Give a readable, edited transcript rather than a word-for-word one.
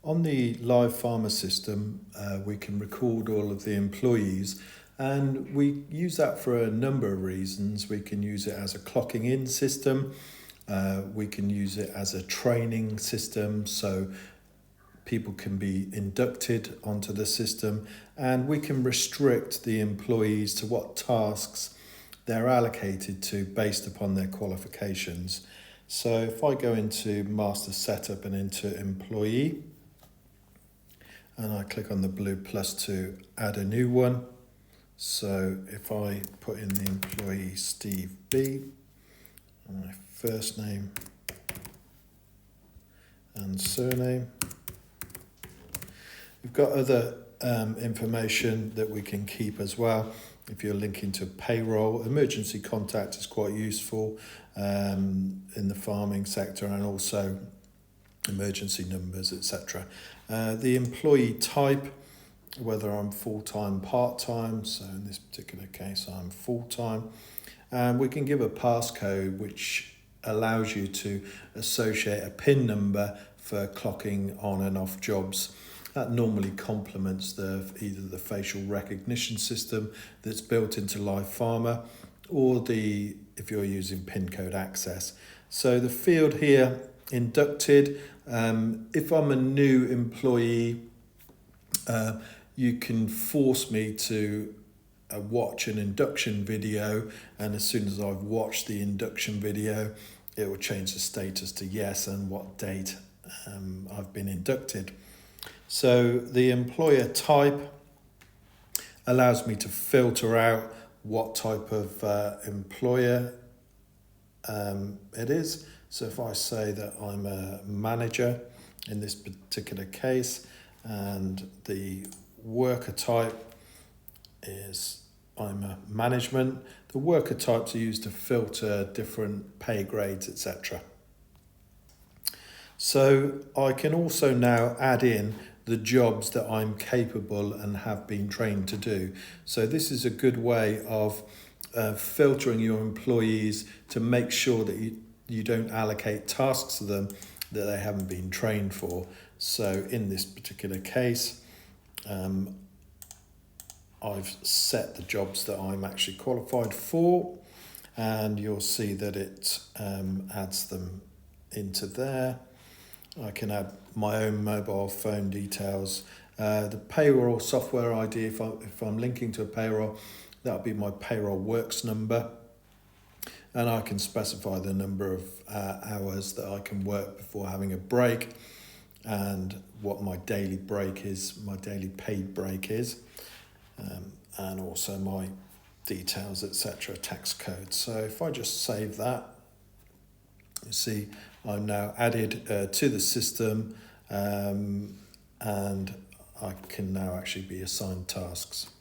On the LiveFarmer system, we can record all of the employees, and we use that for a number of reasons. We can use it as a clocking in system. We can use it as a training system, so people can be inducted onto the system, and we can restrict the employees to what tasks they're allocated to based upon their qualifications. So if I go into Master Setup and into Employee, and I click on the blue plus to add a new one. So if I put in the employee Steve B, my first name and surname. We've got other information that we can keep as well. If you're linking to payroll, emergency contact is quite useful in the farming sector, and also emergency numbers, etc. The employee type, whether I'm full-time, part-time, so in this particular case I'm full-time, and we can give a passcode which allows you to associate a PIN number for clocking on and off jobs. That normally complements either the facial recognition system that's built into LiveFarmer, or if you're using PIN code access. So the field here, inducted. If I'm a new employee, you can force me to watch an induction video, and as soon as I've watched the induction video, it will change the status to yes and what date I've been inducted. So the employer type allows me to filter out what type of employer it is. So if I say that I'm a manager in this particular case, and the worker type is I'm a management, the worker types are used to filter different pay grades, etc. So I can also now add in the jobs that I'm capable and have been trained to do. So this is a good way of filtering your employees to make sure that you don't allocate tasks to them that they haven't been trained for. So in this particular case, I've set the jobs that I'm actually qualified for, and you'll see that it adds them into there. I can add my own mobile phone details. The payroll software ID, if I'm linking to a payroll, that'll be my payroll works number. And I can specify the number of hours that I can work before having a break, and what my daily break is, my daily paid break is, and also my details, etc., tax code. So if I just save that, you see I'm now added to the system, and I can now actually be assigned tasks.